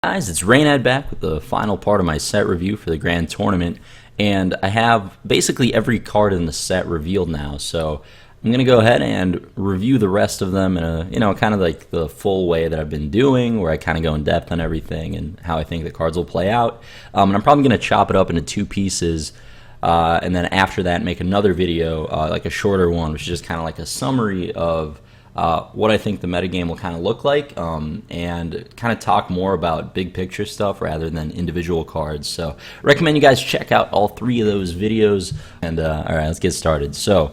Guys, it's Reynad back with the final part of my set review for the Grand Tournament, and I have basically every card in the set revealed now, so I'm going to go ahead and review the rest of them in a, kind of like the full way that I've been doing, where I kind of go in depth on everything and how I think the cards will play out. And I'm probably going to chop it up into two pieces, and then after that make another video, like a shorter one, which is just kind of like a summary of what I think the metagame will kind of look like, and kind of talk more about big picture stuff rather than individual cards. So recommend you guys check out all three of those videos. And alright, let's get started. So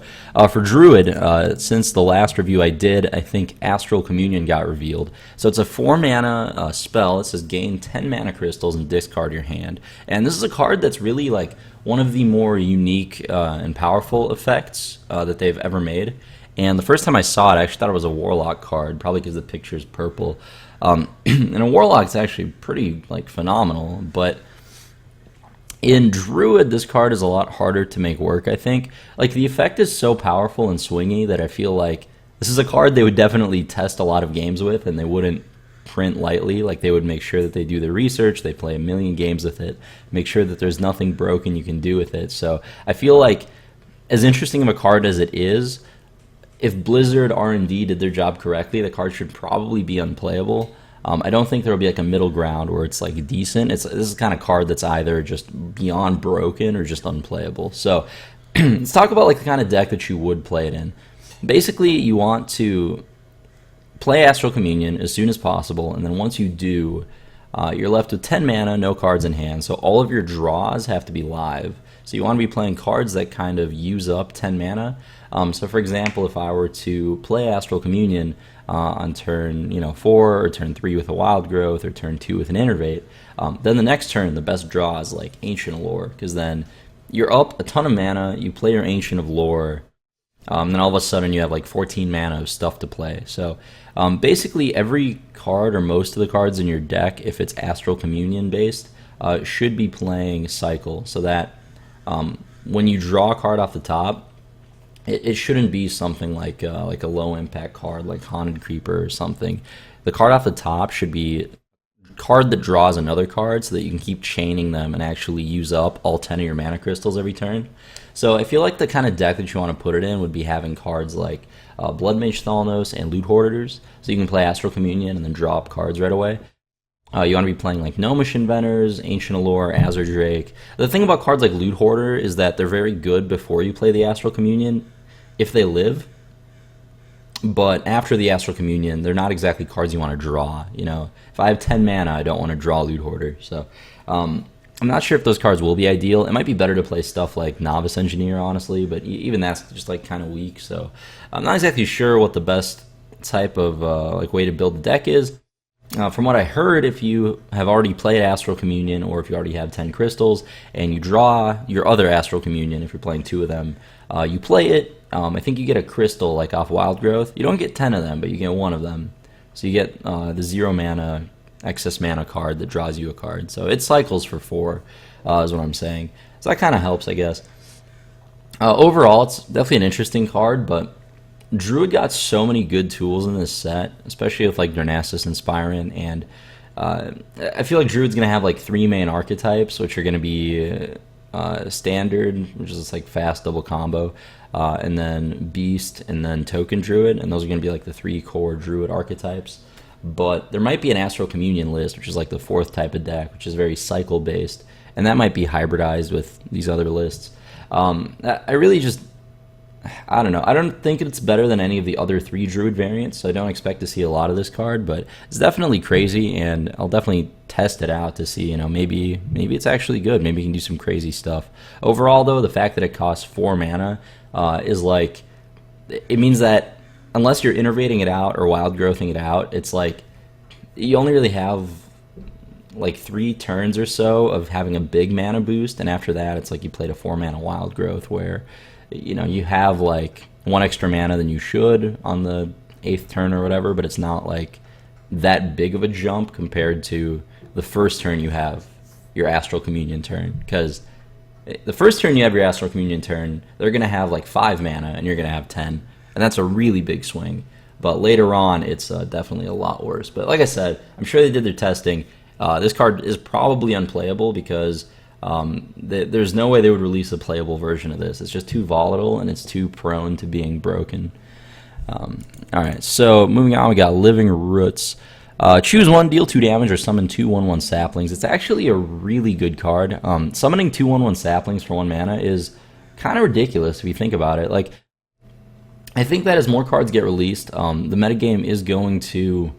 for Druid, since the last review I did, I think Astral Communion got revealed. So it's a 4-mana spell. It says gain 10 mana crystals and discard your hand. And this is a card that's really like one of the more unique and powerful effects that they've ever made. And the first time I saw it, I actually thought it was a Warlock card, probably because the picture's purple. And a Warlock's actually pretty phenomenal, but in Druid, this card is a lot harder to make work, I think. Like, the effect is so powerful and swingy that I feel like this is a card they would definitely test a lot of games with, and they wouldn't print lightly. Like, they would make sure that they do their research, they play a million games with it, make sure that there's nothing broken you can do with it. So I feel like, as interesting of a card as it is, if Blizzard R&D did their job correctly, the card should probably be unplayable. I don't think there will be like a middle ground where it's like decent. This is the kind of card that's either just beyond broken or just unplayable. So let's talk about like the kind of deck that you would play it in. Basically, you want to play Astral Communion as soon as possible, and then once you do, you're left with 10 mana, no cards in hand, so all of your draws have to be live. So you want to be playing cards that kind of use up 10 mana. So for example, if I were to play Astral Communion on turn 4 or turn 3 with a Wild Growth or turn 2 with an Innervate, then the next turn the best draw is like Ancient Lore, because then you're up a ton of mana, you play your Ancient of Lore, then all of a sudden you have like 14 mana of stuff to play. So basically every card or most of the cards in your deck, if it's Astral Communion based, should be playing Cycle, so that when you draw a card off the top, it shouldn't be something like a low impact card like Haunted Creeper or something. The card off the top should be a card that draws another card so that you can keep chaining them and actually use up all 10 of your mana crystals every turn. So I feel like the kind of deck that you want to put it in would be having cards like Blood Mage Thalnos and Loot Hoarders, so you can play Astral Communion and then draw up cards right away. You want to be playing like Gnomish Inventors, Ancient Allure, Azure Drake. The thing about cards like Loot Hoarder is that they're very good before you play the Astral Communion, if they live, but after the Astral Communion, they're not exactly cards you want to draw. If I have 10 mana, I don't want to draw Loot Hoarder. So I'm not sure if those cards will be ideal. It might be better to play stuff like Novice Engineer, honestly, but even that's just like kind of weak. So I'm not exactly sure what the best type of way to build the deck is. From what I heard, if you have already played Astral Communion, or if you already have 10 crystals, and you draw your other Astral Communion, if you're playing 2 of them, you play it. I think you get a crystal like off Wild Growth. You don't get 10 of them, but you get 1 of them. So you get the 0 mana, excess mana card that draws you a card. So it cycles for 4, is what I'm saying. So that kind of helps, I guess. Overall, it's definitely an interesting card, but Druid got so many good tools in this set, especially with like Darnassus and Spyron, and I feel like Druid's going to have like 3 main archetypes, which are going to be Standard, which is like fast double combo, and then Beast, and then Token Druid, and those are going to be like the 3 core Druid archetypes. But there might be an Astral Communion list, which is like the 4th type of deck, which is very cycle based, and that might be hybridized with these other lists. I don't know. I don't think it's better than any of the other 3 Druid variants, so I don't expect to see a lot of this card, but it's definitely crazy, and I'll definitely test it out to see, maybe it's actually good. Maybe you can do some crazy stuff. Overall, though, the fact that it costs 4 mana is like, it means that unless you're innervating it out or wild growthing it out, it's like you only really have like 3 turns or so of having a big mana boost, and after that, it's like you played a 4 mana wild growth where you have like 1 extra mana than you should on the 8th turn or whatever, but it's not like that big of a jump compared to the first turn you have your Astral Communion turn. Because the first turn you have your Astral Communion turn, they're going to have like 5 mana and you're going to have 10, and that's a really big swing. But later on, it's definitely a lot worse. But like I said, I'm sure they did their testing. This card is probably unplayable because there's no way they would release a playable version of this. It's just too volatile and it's too prone to being broken. Alright, so moving on, we got Living Roots. Choose one, deal 2 damage, or summon 2 1/1 saplings. It's actually a really good card. Summoning 2 1/1 saplings for 1 mana is kind of ridiculous if you think about it. Like, I think that as more cards get released, the metagame is going to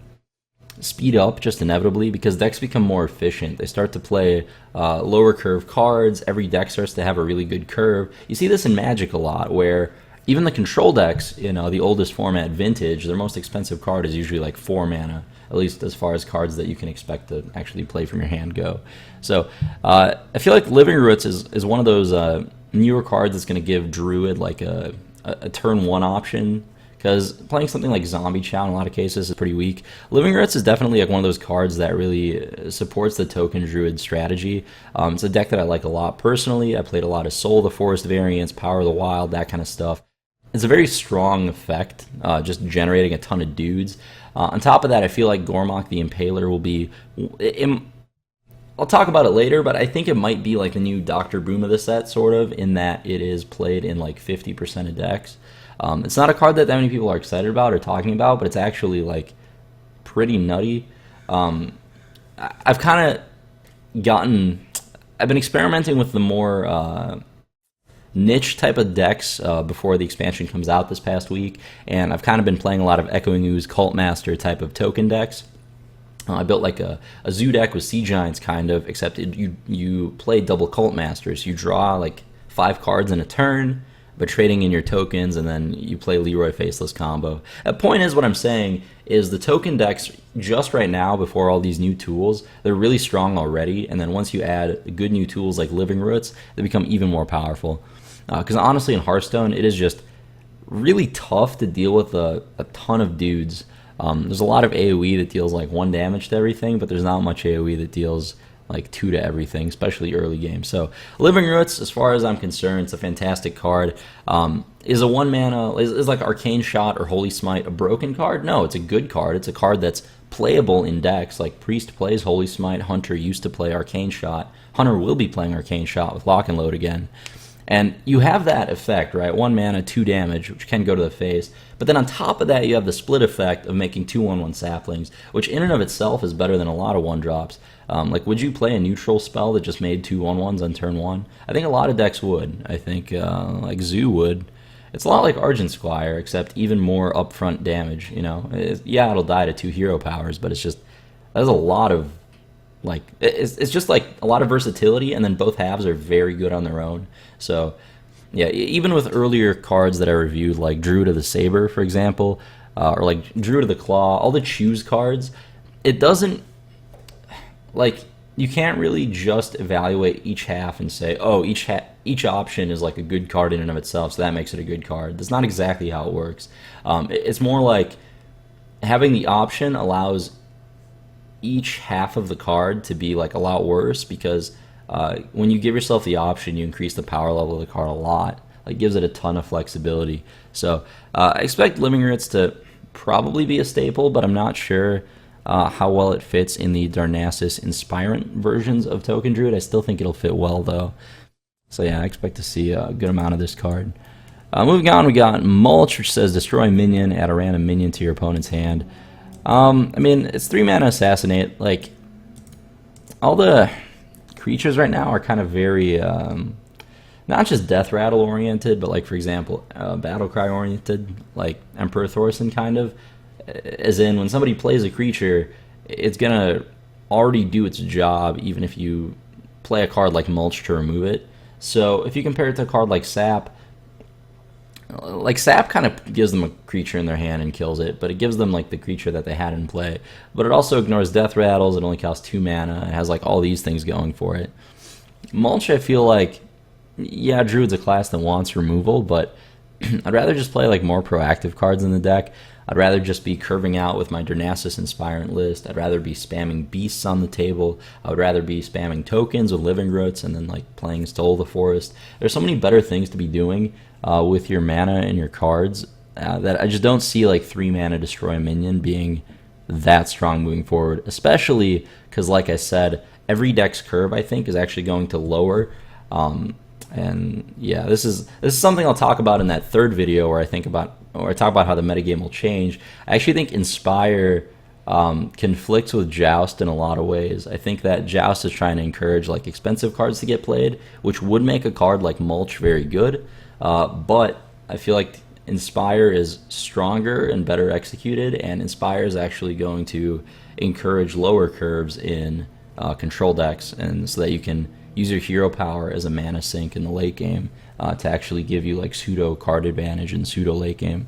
speed up just inevitably because decks become more efficient. They start to play lower curve cards. Every deck starts to have a really good curve. You see this in Magic a lot, where even the control decks, the oldest format, Vintage, their most expensive card is usually like 4 mana, at least as far as cards that you can expect to actually play from your hand go. So I feel like Living Roots is one of those newer cards that's going to give Druid like a turn 1 option, because playing something like Zombie Chow in a lot of cases is pretty weak. Living Roots is definitely like one of those cards that really supports the token Druid strategy. It's a deck that I like a lot personally. I played a lot of Soul of the Forest variants, Power of the Wild, that kind of stuff. It's a very strong effect, just generating a ton of dudes. On top of that, I feel like Gormok the Impaler will be... I'll talk about it later, but I think it might be like the new Dr. Boom of the set, sort of, in that it is played in like 50% of decks. It's not a card that many people are excited about or talking about, but it's actually like pretty nutty. I've kind of I've been experimenting with the more niche type of decks before the expansion comes out this past week, and I've kind of been playing a lot of Echoing Ooze, Cult Master type of token decks. I built like a zoo deck with Sea Giants, kind of, except you play double Cult Masters. You draw like 5 cards in a turn, but trading in your tokens, and then you play Leroy Faceless combo. The point is, what I'm saying is the token decks, just right now, before all these new tools, they're really strong already, and then once you add good new tools like Living Roots, they become even more powerful. Because honestly, in Hearthstone, it is just really tough to deal with a ton of dudes. There's a lot of AoE that deals like 1 damage to everything, but there's not much AoE that deals like 2 to everything, especially early game. So Living Roots, as far as I'm concerned, it's a fantastic card. Is a 1 mana, is like Arcane Shot or Holy Smite a broken card? No, it's a good card. It's a card that's playable in decks. Like Priest plays Holy Smite, Hunter used to play Arcane Shot. Hunter will be playing Arcane Shot with Lock and Load again. And you have that effect, right? 1 mana, 2 damage, which can go to the face. But then on top of that, you have the split effect of making 2 1/1 saplings, which in and of itself is better than a lot of 1-drops. Like, would you play a neutral spell that just made 2 1/1s on turn 1? I think a lot of decks would. I think, like, Zoo would. It's a lot like Argent Squire, except even more upfront damage, Yeah, it'll die to 2 hero powers, but it's just... There's a lot of... Like, it's just like a lot of versatility, and then both halves are very good on their own. So, yeah, even with earlier cards that I reviewed, like Druid of the Saber, for example, or like Druid of the Claw, all the choose cards, it doesn't, like, you can't really just evaluate each half and say, oh, each option is like a good card in and of itself, so that makes it a good card. That's not exactly how it works. It's more like having the option allows each half of the card to be like a lot worse, because when you give yourself the option, you increase the power level of the card a lot. Like, gives it a ton of flexibility. So I expect Living Roots to probably be a staple, but I'm not sure how well it fits in the Darnassus Inspirant versions of Token Druid. I still think it'll fit well, though. So yeah, I expect to see a good amount of this card. Moving on, we got Mulch, which says destroy minion, add a random minion to your opponent's hand. I mean, it's 3 mana Assassinate. Like, all the creatures right now are kind of very, not just Death Rattle oriented, but like, for example, Battle Cry oriented, like Emperor Thorson kind of. As in, when somebody plays a creature, it's gonna already do its job, even if you play a card like Mulch to remove it. So if you compare it to a card like Sap kind of gives them a creature in their hand and kills it, but it gives them like the creature that they had in play. But it also ignores Death Rattles, it only costs 2 mana, it has like all these things going for it. Mulch, I feel like, yeah, Druid's a class that wants removal, but I'd rather just play like more proactive cards in the deck. I'd rather just be curving out with my Darnassus Inspirant list. I'd rather be spamming beasts on the table. I would rather be spamming tokens with Living Roots and then like playing Soul of the Forest. There's so many better things to be doing with your mana and your cards that I just don't see like 3 mana destroy a minion being that strong moving forward, especially because like I said, every deck's curve I think is actually going to lower. And yeah, this is something I'll talk about in that third video where I talk about how the metagame will change. I actually think Inspire conflicts with Joust in a lot of ways. I think that Joust is trying to encourage like expensive cards to get played, which would make a card like Mulch very good. But I feel like Inspire is stronger and better executed, and Inspire is actually going to encourage lower curves in control decks, and so that you can use your hero power as a mana sink in the late game to actually give you like pseudo card advantage and pseudo late game.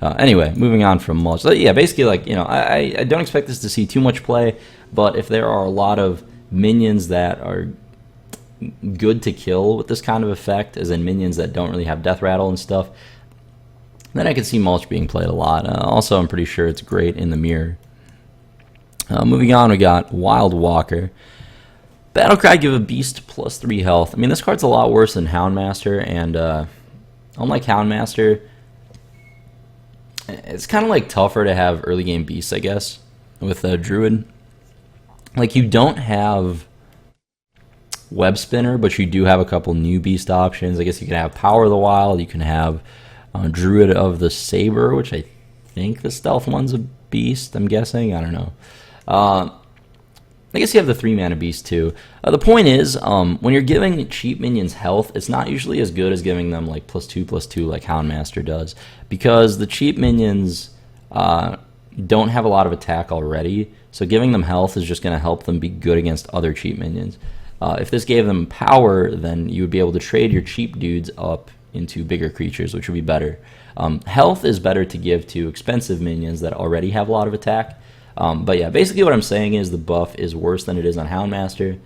Anyway, moving on from Mulch. So, yeah, basically, like, you know, I don't expect this to see too much play, but if there are a lot of minions that are good to kill with this kind of effect, as in minions that don't really have death rattle and stuff, then I could see Mulch being played a lot. Also, I'm pretty sure it's great in the mirror. Moving on, we got Wild Walker. Battlecry, give a beast +3 health. I mean, this card's a lot worse than Houndmaster, and unlike Houndmaster, it's kind of like tougher to have early game beasts, I guess, with Druid. Like, you don't have Web Spinner, but you do have a couple new beast options. I guess you can have Power of the Wild, you can have Druid of the Saber, which I think the stealth one's a beast, I'm guessing. I don't know. I guess you have the 3-mana beast too. The point is, when you're giving cheap minions health, it's not usually as good as giving them like +2/+2 like Houndmaster does, because the cheap minions don't have a lot of attack already, so giving them health is just going to help them be good against other cheap minions. If this gave them power, then you would be able to trade your cheap dudes up into bigger creatures, which would be better. Health is better to give to expensive minions that already have a lot of attack. But yeah, basically what I'm saying is the buff is worse than it is on Houndmaster.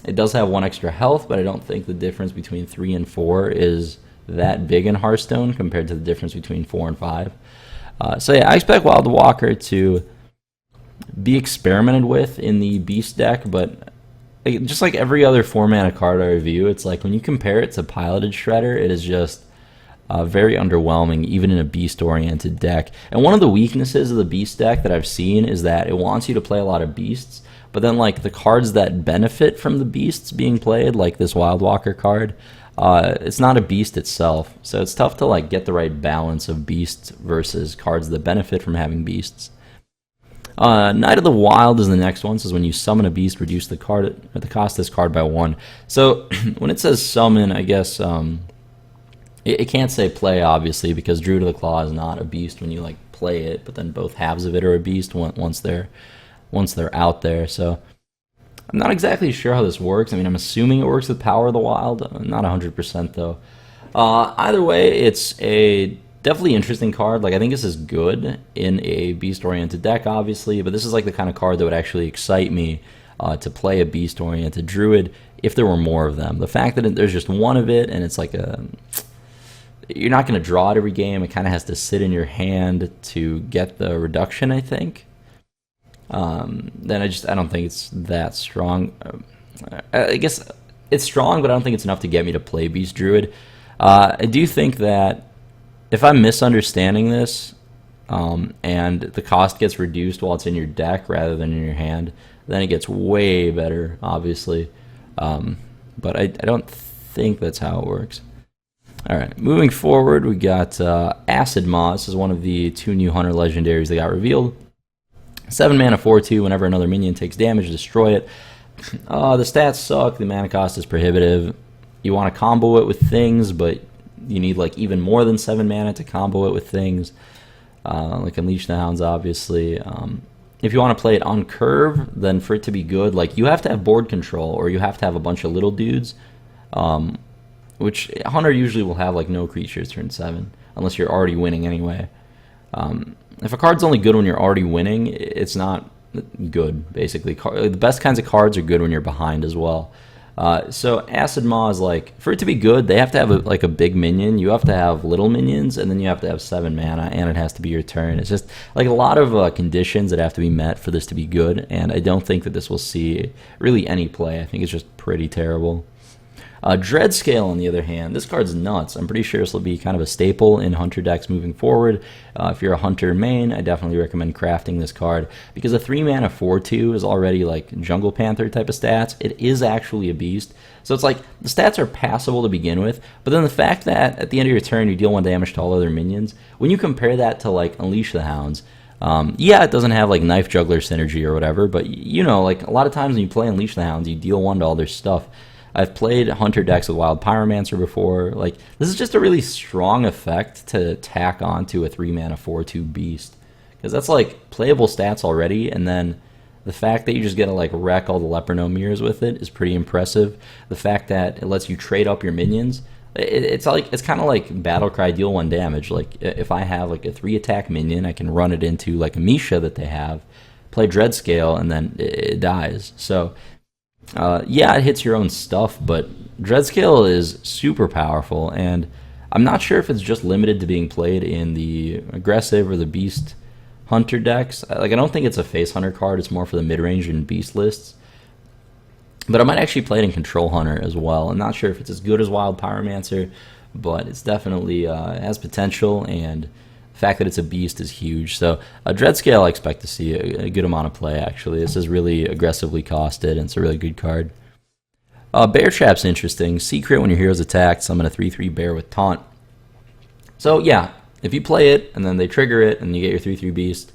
It does have 1 extra health, but I don't think the difference between 3 and 4 is that big in Hearthstone compared to the difference between 4 and 5. So yeah, I expect Wild Walker to be experimented with in the Beast deck, but just like every other 4-mana card I review, it's like when you compare it to Piloted Shredder, it is just very underwhelming, even in a beast-oriented deck. And one of the weaknesses of the beast deck that I've seen is that it wants you to play a lot of beasts, but then like the cards that benefit from the beasts being played, like this Wild Walker card, it's not a beast itself. So it's tough to like get the right balance of beasts versus cards that benefit from having beasts. Knight of the Wild is the next one. So when you summon a beast, reduce the cost of this card by 1. So when it says summon, I guess it can't say play, obviously, because Druid of the Claw is not a beast when you like play it, but then both halves of it are a beast once they're out there. So I'm not exactly sure how this works. I mean, I'm assuming it works with Power of the Wild. I'm not 100% though. Either way, it's a definitely interesting card. Like, I think this is good in a beast-oriented deck, obviously, but this is like the kind of card that would actually excite me to play a beast-oriented Druid if there were more of them. The fact that there's just one of it, and it's like you're not going to draw it every game. It kind of has to sit in your hand to get the reduction, I think. Then I don't think it's that strong. I guess it's strong, but I don't think it's enough to get me to play Beast Druid. I do think that if I'm misunderstanding this, and the cost gets reduced while it's in your deck rather than in your hand, then it gets way better, obviously. But I don't think that's how it works. Alright, moving forward, we got Acid Maw. This is one of the 2 new Hunter legendaries that got revealed. 7 mana 4/2, whenever another minion takes damage, destroy it. The stats suck, the mana cost is prohibitive. You want to combo it with things, but you need like even more than 7 mana to combo it with things. Like Unleash the Hounds, obviously. If you want to play it on curve, then for it to be good, like you have to have board control, or you have to have a bunch of little dudes. Which Hunter usually will have like no creatures turn 7, unless you're already winning anyway. If a card's only good when you're already winning, it's not good, basically. The best kinds of cards are good when you're behind as well. So Acid Maw is like, for it to be good, they have to have a big minion. You have to have little minions, and then you have to have 7 mana, and it has to be your turn. It's just like a lot of conditions that have to be met for this to be good, and I don't think that this will see really any play. I think it's just pretty terrible. Dreadscale, on the other hand, this card's nuts. I'm pretty sure this will be kind of a staple in Hunter decks moving forward. If you're a Hunter main, I definitely recommend crafting this card because a 3-mana 4/2 is already like Jungle Panther type of stats. It is actually a beast. So it's like the stats are passable to begin with, but then the fact that at the end of your turn you deal 1 damage to all other minions, when you compare that to like Unleash the Hounds, yeah, it doesn't have like Knife Juggler synergy or whatever, but you know, like a lot of times when you play Unleash the Hounds, you deal 1 to all their stuff. I've played Hunter decks with Wild Pyromancer before. Like, this is just a really strong effect to tack onto a 3-mana 4/2 beast. Because that's like playable stats already, and then the fact that you just get to like wreck all the Leperno mirrors with it is pretty impressive. The fact that it lets you trade up your minions, it's kind of like Battlecry deal 1 damage. Like, if I have like a 3-attack minion, I can run it into like a Misha that they have, play Dreadscale, and then it dies. So yeah, it hits your own stuff, but Dreadscale is super powerful, and I'm not sure if it's just limited to being played in the aggressive or the beast Hunter decks. Like, I don't think it's a face Hunter card, it's more for the mid-range and beast lists. But I might actually play it in Control Hunter as well. I'm not sure if it's as good as Wild Pyromancer, but it's definitely has potential, and the fact that it's a beast is huge. So Dreadscale, I expect to see a good amount of play, actually. This is really aggressively costed, and it's a really good card. Bear Trap's interesting. Secret, when your hero's attacked, summon a 3/3 bear with taunt. So yeah, if you play it, and then they trigger it, and you get your 3/3 beast,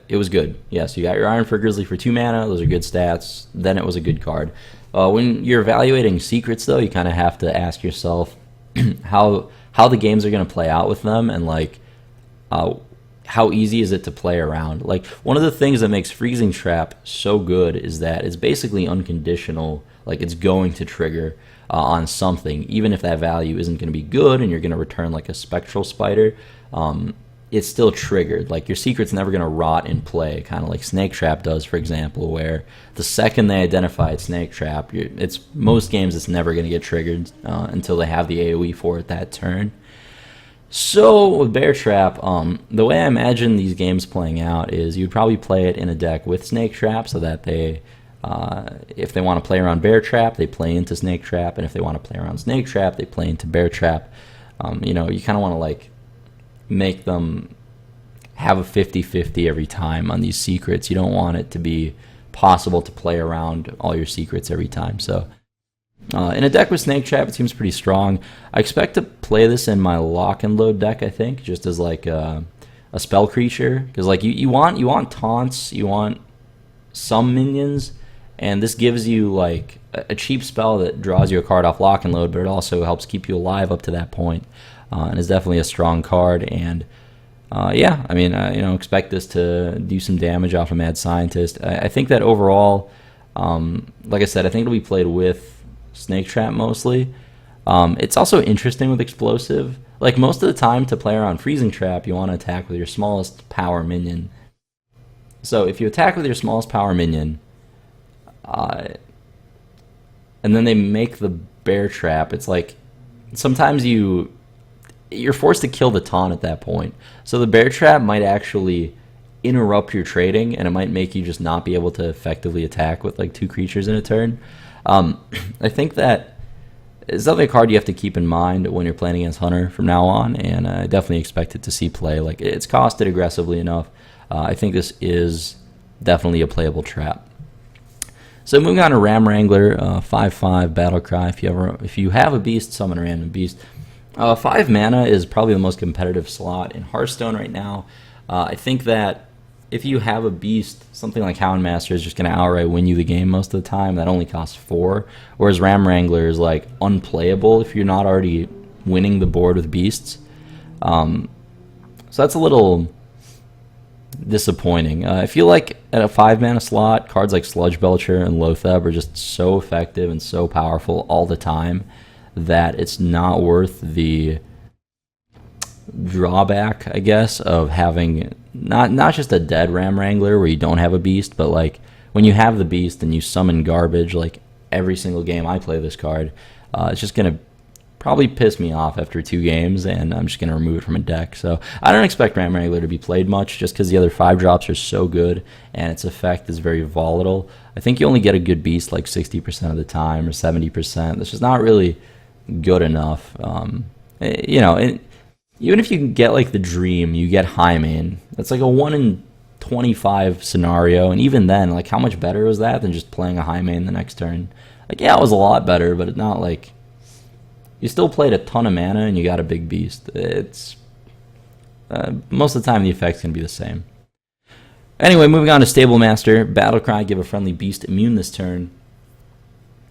it was good. Yes, you got your Ironfur Grizzly for 2 mana. Those are good stats. Then it was a good card. When you're evaluating secrets, though, you kind of have to ask yourself how the games are going to play out with them, and like how easy is it to play around. Like, one of the things that makes Freezing Trap so good is that it's basically unconditional. Like, it's going to trigger on something, even if that value isn't going to be good and you're going to return like a Spectral Spider. It's still triggered. Like, your secret's never going to rot in play, kind of like Snake Trap does, for example, where the second they identify it's Snake Trap, it's most games it's never going to get triggered until they have the AoE for it that turn. So with Bear Trap, the way I imagine these games playing out is you'd probably play it in a deck with Snake Trap, so that they, if they want to play around Bear Trap, they play into Snake Trap, and if they want to play around Snake Trap, they play into Bear Trap. You know, you kind of want to like make them have a 50-50 every time on these secrets. You don't want it to be possible to play around all your secrets every time. So in a deck with Snake Trap, it seems pretty strong. I expect to play this in my Lock and Load deck, I think, just as like a spell creature, because like you want taunts, you want some minions, and this gives you like a cheap spell that draws you a card off Lock and Load, but it also helps keep you alive up to that point. And is definitely a strong card, and yeah, I mean, you know, expect this to do some damage off of Mad Scientist. I think that overall, like I said, I think it'll be played with Snake Trap mostly. It's also interesting with Explosive. Like, most of the time to play around Freezing Trap, you want to attack with your smallest power minion. So if you attack with your smallest power minion, and then they make the Bear Trap, it's like sometimes you're forced to kill the taunt at that point. So the Bear Trap might actually interrupt your trading, and it might make you just not be able to effectively attack with like 2 creatures in a turn. I think that it's definitely a card you have to keep in mind when you're playing against Hunter from now on, and I definitely expect it to see play. Like, it's costed aggressively enough. I think this is definitely a playable trap. So moving on to Ram Wrangler, 5/5 Battlecry. If you have a beast, summon a random beast. 5 mana is probably the most competitive slot in Hearthstone right now. I think that if you have a beast, something like Houndmaster is just going to outright win you the game most of the time. That only costs 4, whereas Ram Wrangler is like unplayable if you're not already winning the board with beasts. So that's a little disappointing. I feel like at a 5 mana slot, cards like Sludge Belcher and Lotheb are just so effective and so powerful all the time that it's not worth the drawback, I guess, of having not just a dead Ram Wrangler where you don't have a beast, but like when you have the beast and you summon garbage, like every single game I play this card, it's just going to probably piss me off after 2 games, and I'm just going to remove it from a deck. So I don't expect Wrangler to be played much, just because the other 5 drops are so good, and its effect is very volatile. I think you only get a good beast like 60% of the time, or 70%. That's just not really good enough. You know, even if you can get like the Dream, you get High Main. That's like a 1 in 25 scenario, and even then, like, how much better was that than just playing a High Main the next turn? Like, yeah, it was a lot better, but not like... You still played a ton of mana and you got a big beast. It's... most of the time the effect's going to be the same. Anyway, moving on to Stablemaster. Battlecry, give a friendly beast immune this turn.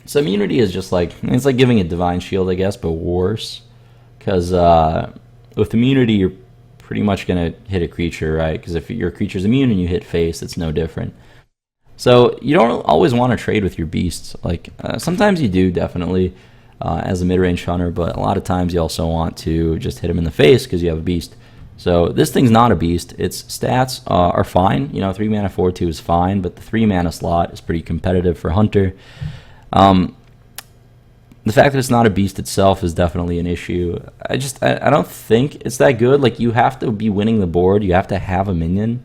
So immunity is just like... It's like giving a Divine Shield, I guess, but worse. Because with immunity, you're pretty much going to hit a creature, right? Because if your creature's immune and you hit face, it's no different. So you don't always want to trade with your beasts. Like, sometimes you do, definitely. As a mid-range hunter, but a lot of times you also want to just hit him in the face because you have a beast. So this thing's not a beast. Its stats are fine. You know, 3 mana 4/2 is fine, but the 3 mana slot is pretty competitive for hunter. The fact that it's not a beast itself is definitely an issue. I don't think it's that good. Like, you have to be winning the board. You have to have a minion.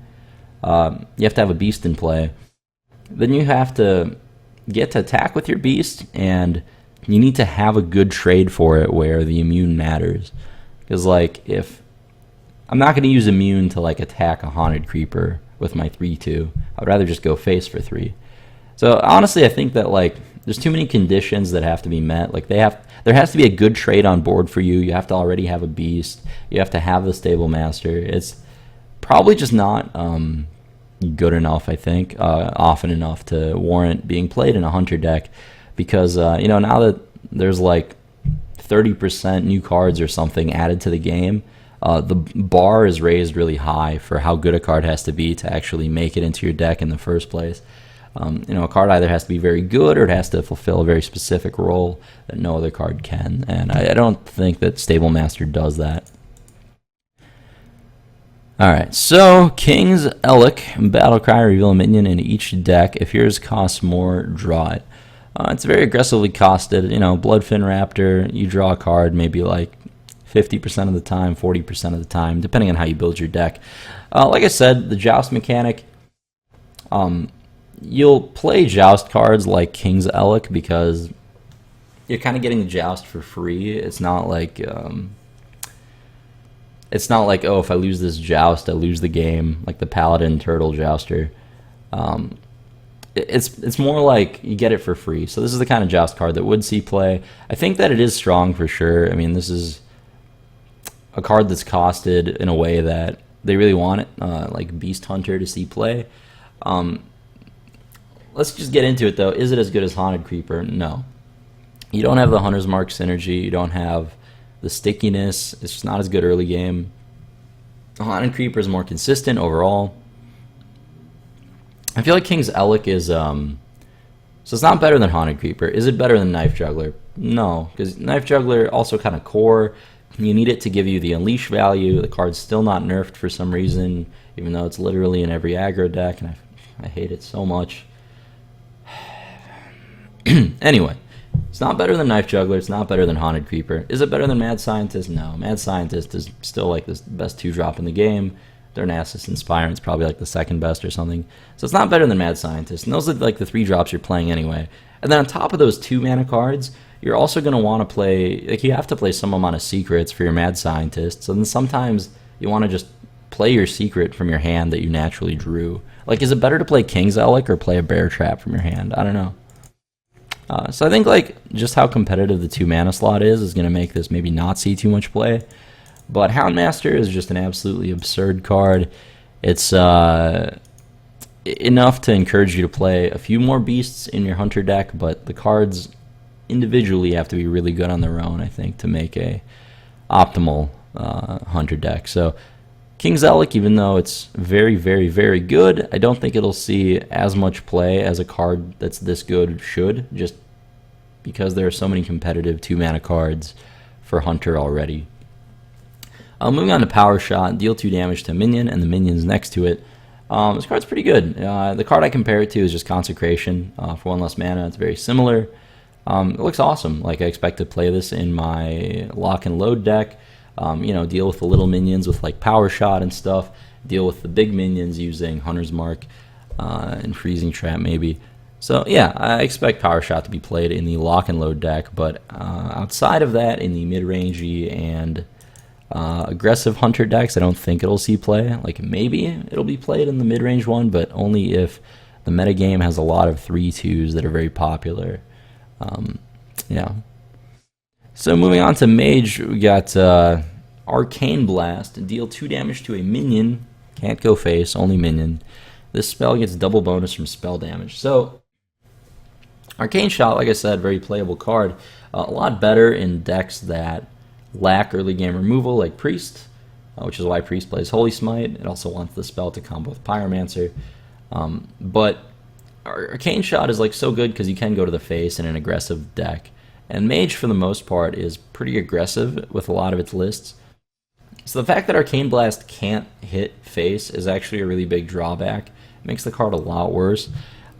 You have to have a beast in play. Then you have to get to attack with your beast, and you need to have a good trade for it where the immune matters. Because, like, if... I'm not going to use immune to, like, attack a Haunted Creeper with my 3/2. I'd rather just go face for 3. So, honestly, I think that, like, there's too many conditions that have to be met. Like, there has to be a good trade on board for you. You have to already have a beast. You have to have the Stablemaster. It's probably just not good enough, I think, often enough to warrant being played in a hunter deck. Because, you know, now that there's like 30% new cards or something added to the game, the bar is raised really high for how good a card has to be to actually make it into your deck in the first place. You know, a card either has to be very good or it has to fulfill a very specific role that no other card can. And I don't think that Stablemaster does that. Alright, so King's Zoellick, Battlecry, reveal a minion in each deck. If yours costs more, draw it. It's very aggressively costed. You know, Bloodfin Raptor, you draw a card maybe like 50% of the time, 40% of the time, depending on how you build your deck. Like I said, the Joust mechanic, you'll play Joust cards like King's Zoellick because you're kind of getting the Joust for free. It's not like, oh, if I lose this Joust, I lose the game, like the Paladin Turtle Jouster. It's more like you get it for free. So this is the kind of Joust card that would see play. I think that it is strong for sure. I mean, this is a card that's costed in a way that they really want it, like Beast Hunter to see play. Let's just get into it, though. Is it as good as Haunted Creeper? No. You don't have the Hunter's Mark synergy. You don't have the stickiness. It's just not as good early game. Haunted Creeper is more consistent overall. I feel like King's Zoellick is, so it's not better than Haunted Creeper. Is it better than Knife Juggler? No, because Knife Juggler also kind of core. You need it to give you the Unleash value. The card's still not nerfed for some reason, even though it's literally in every aggro deck, and I hate it so much. Anyway, it's not better than Knife Juggler. It's not better than Haunted Creeper. Is it better than Mad Scientist? No. Mad Scientist is still like the best 2-drop in the game. Darnassus Inspire is probably like the second best or something. So it's not better than Mad Scientist. And those are like the 3 drops you're playing anyway. And then on top of those 2 mana cards, you're also going to want to play, like, you have to play some amount of secrets for your Mad Scientist. So then sometimes you want to just play your secret from your hand that you naturally drew. Like, is it better to play King's Zoellick or play a Bear Trap from your hand? I don't know. So I think, like, just how competitive the 2 mana slot is going to make this maybe not see too much play. But Houndmaster is just an absolutely absurd card. It's enough to encourage you to play a few more beasts in your hunter deck, but the cards individually have to be really good on their own, I think, to make a optimal hunter deck. So King's Zoellick, even though it's very, very, very good, I don't think it'll see as much play as a card that's this good should, just because there are so many competitive 2 mana cards for hunter already. Moving on to Powershot, deal 2 damage to a minion and the minions next to it. This card's pretty good. The card I compare it to is just Consecration. For 1 less mana, it's very similar. It looks awesome. Like, I expect to play this in my lock and load deck. You know, deal with the little minions with like Powershot and stuff. Deal with the big minions using Hunter's Mark and Freezing Trap maybe. So yeah, I expect Powershot to be played in the lock and load deck, but outside of that, in the mid-rangey and aggressive Hunter decks, I don't think it'll see play. Like, maybe it'll be played in the mid-range one, but only if the metagame has a lot of 3/2s that are very popular. Yeah. So moving on to Mage, we got Arcane Blast. Deal 2 damage to a minion. Can't go face, only minion. This spell gets double bonus from spell damage. So, Arcane Shot, like I said, very playable card. A lot better in decks that lack early game removal, like Priest, which is why Priest plays Holy Smite. It also wants the spell to combo with Pyromancer. But Arcane Shot is like so good because you can go to the face in an aggressive deck. And Mage, for the most part, is pretty aggressive with a lot of its lists. So the fact that Arcane Blast can't hit face is actually a really big drawback. It makes the card a lot worse.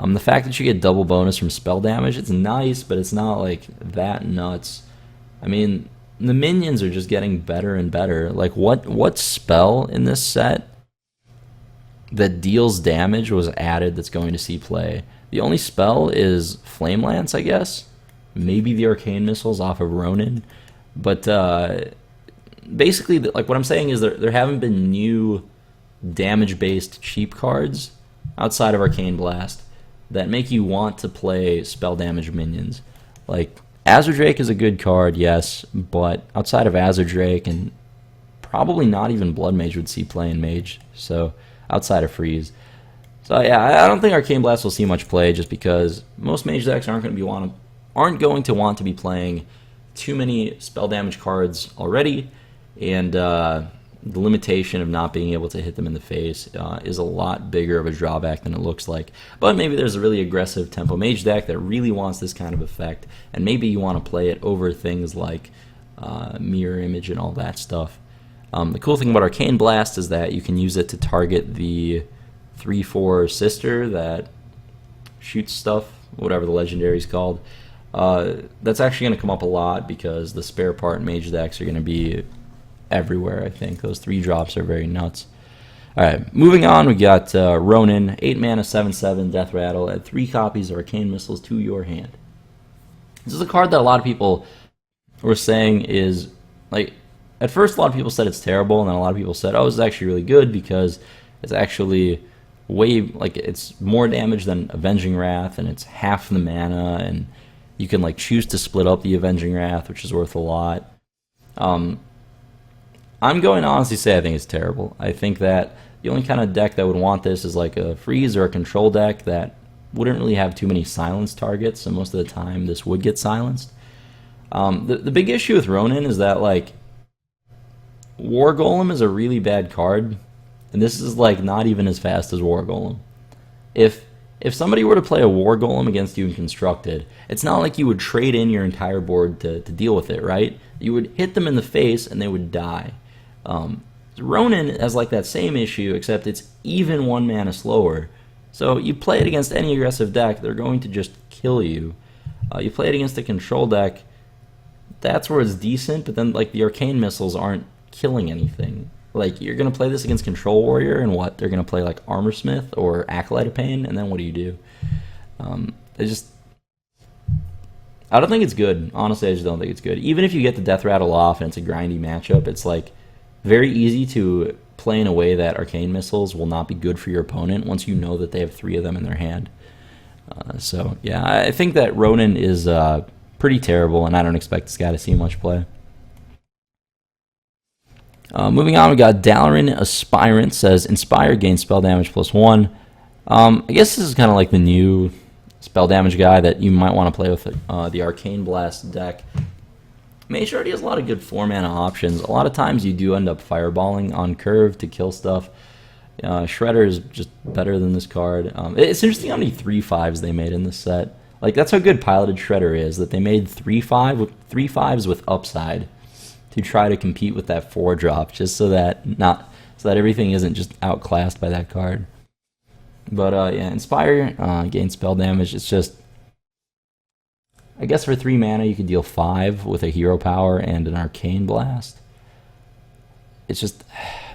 The fact that you get double bonus from spell damage, it's nice, but it's not like that nuts. I mean, the minions are just getting better and better. Like, what spell in this set that deals damage was added that's going to see play? The only spell is Flame Lance, I guess. Maybe the Arcane Missiles off of Ronan. But basically, like, what I'm saying is there haven't been new damage-based cheap cards outside of Arcane Blast that make you want to play spell damage minions. Like, Azure Drake is a good card, yes, but outside of Azure Drake, and probably not even Blood Mage would see play in Mage, so outside of Freeze. So yeah, I don't think Arcane Blast will see much play just because most Mage decks aren't going to want to be playing too many spell damage cards already, and the limitation of not being able to hit them in the face is a lot bigger of a drawback than it looks like. But maybe there's a really aggressive Tempo Mage deck that really wants this kind of effect, and maybe you want to play it over things like Mirror Image and all that stuff. The cool thing about Arcane Blast is that you can use it to target the 3/4 sister that shoots stuff, whatever the legendary is called. That's actually going to come up a lot because the spare part Mage decks are going to be everywhere, I think. Those 3 drops are very nuts. Alright, moving on, we got Ronan, 8 mana, 7/7, Death Rattle, add 3 copies of Arcane Missiles to your hand. This is a card that a lot of people were saying is, like, at first a lot of people said it's terrible, and then a lot of people said, oh, it's actually really good because it's actually way, like, it's more damage than Avenging Wrath, and it's half the mana, and you can, like, choose to split up the Avenging Wrath, which is worth a lot. I'm going to honestly say I think it's terrible. I think that the only kind of deck that would want this is like a freeze or a control deck that wouldn't really have too many silenced targets, so most of the time this would get silenced. The big issue with Ronan is that, like, War Golem is a really bad card, and this is like not even as fast as War Golem. If somebody were to play a War Golem against you in Constructed, it's not like you would trade in your entire board to deal with it, right? You would hit them in the face and they would die. Ronan has like that same issue, except it's even 1 mana slower. So you play it against any aggressive deck, they're going to just kill you. You play it against a control deck, that's where it's decent, but then like the Arcane Missiles aren't killing anything. Like, you're going to play this against Control Warrior, and what? They're going to play like Armorsmith or Acolyte of Pain, and then what do you do? I don't think it's good. Honestly, I just don't think it's good. Even if you get the Death Rattle off and it's a grindy matchup, it's like very easy to play in a way that Arcane Missiles will not be good for your opponent once you know that they have 3 of them in their hand. So yeah, I think that Ronan is pretty terrible, and I don't expect this guy to see much play. Moving on, we got Dalaran Aspirant. Says Inspire, gains spell damage +1. I guess this is kind of like the new spell damage guy that you might want to play with the Arcane Blast deck. Mage already has a lot of good 4 mana options. A lot of times you do end up fireballing on curve to kill stuff. Shredder is just better than this card. It's interesting how many 3/5s they made in this set. Like, that's how good Piloted Shredder is, that they made 3/5s with upside to try to compete with that 4-drop, just so that everything isn't just outclassed by that card. But yeah, Inspire, gain spell damage. It's just, I guess for 3 mana you could deal 5 with a hero power and an Arcane Blast. It's just,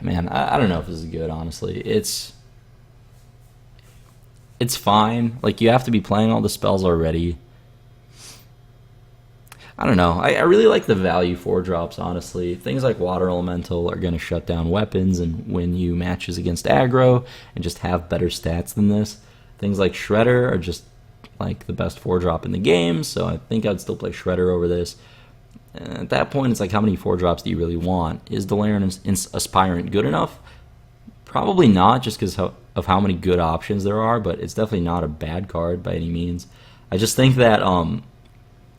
man, I don't know if this is good, honestly. It's fine. Like, you have to be playing all the spells already. I don't know. I really like the value 4-drops, honestly. Things like Water Elemental are going to shut down weapons and win you matches against aggro and just have better stats than this. Things like Shredder are just like the best 4-drop in the game, so I think I'd still play Shredder over this. And at that point, it's like, how many 4-drops do you really want? Is Delirium Aspirant good enough? Probably not, just because of how many good options there are, but it's definitely not a bad card by any means. I just think that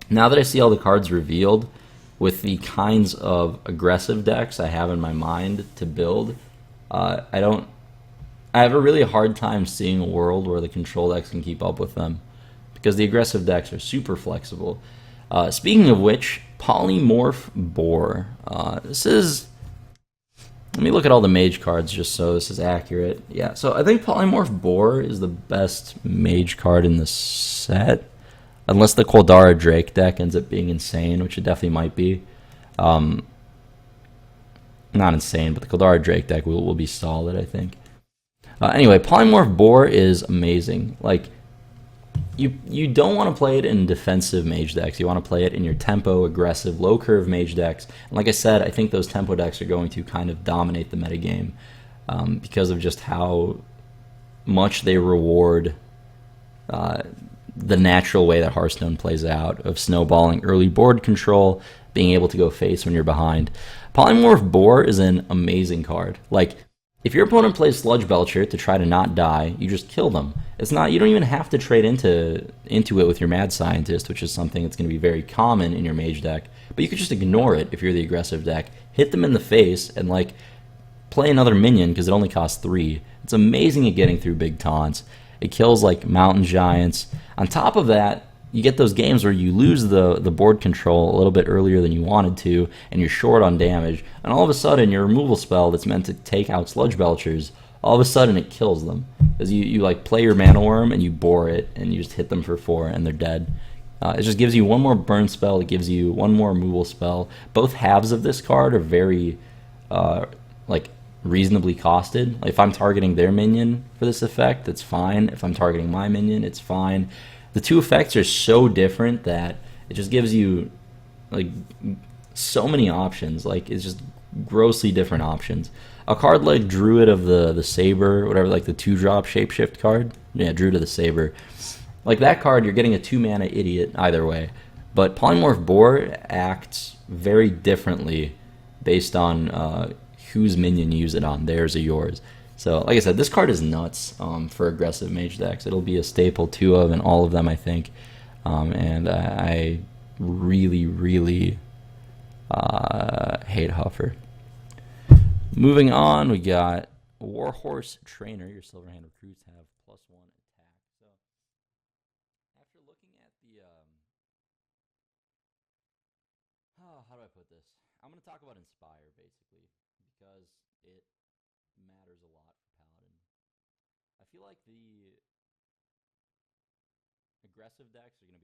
now that I see all the cards revealed, with the kinds of aggressive decks I have in my mind to build, I have a really hard time seeing a world where the control decks can keep up with them, because the aggressive decks are super flexible. Speaking of which, Polymorph Bore. This is... Let me look at all the mage cards just so this is accurate. Yeah, so I think Polymorph Bore is the best mage card in the set. Unless the Koldara Drake deck ends up being insane, which it definitely might be. Not insane, but the Koldara Drake deck will be solid, I think. Anyway, Polymorph Bore is amazing. Like, you don't want to play it in defensive mage decks. You want to play it in your tempo, aggressive, low curve mage decks. And like I said, I think those tempo decks are going to kind of dominate the metagame because of just how much they reward the natural way that Hearthstone plays out, of snowballing early board control, being able to go face when you're behind. Polymorph Bore is an amazing card. Like, if your opponent plays Sludge Belcher to try to not die, you just kill them. It's not, you don't even have to trade into it with your Mad Scientist, which is something that's going to be very common in your mage deck. But you could just ignore it if you're the aggressive deck, hit them in the face, and like play another minion because it only costs 3. It's amazing at getting through big taunts. It kills like mountain giants. On top of that, you get those games where you lose the board control a little bit earlier than you wanted to, and you're short on damage, and all of a sudden your removal spell that's meant to take out Sludge Belchers, all of a sudden it kills them. Because you like play your Mana Worm and you bore it, and you just hit them for 4 and they're dead. It just gives you one more burn spell, it gives you one more removal spell. Both halves of this card are very like reasonably costed. Like, if I'm targeting their minion for this effect, it's fine. If I'm targeting my minion, it's fine. The two effects are so different that it just gives you like so many options. Like, it's just grossly different options. A card like Druid of the Saber, whatever, like the 2-drop shapeshift card. Yeah, Druid of the Saber. Like, that card, you're getting a 2-mana idiot either way. But Polymorph Bore acts very differently based on whose minion you use it on, theirs or yours. So, like I said, this card is nuts for aggressive mage decks. It'll be a staple 2 of in all of them, I think. And I really, really hate Huffer. Moving on, we got Warhorse Trainer. Your Silverhand recruits have +1 attack. So, after looking at the... how do I put this? I'm going to talk about Inspire, basically, because it matters a lot for Paladin. I feel like the aggressive decks are going to be a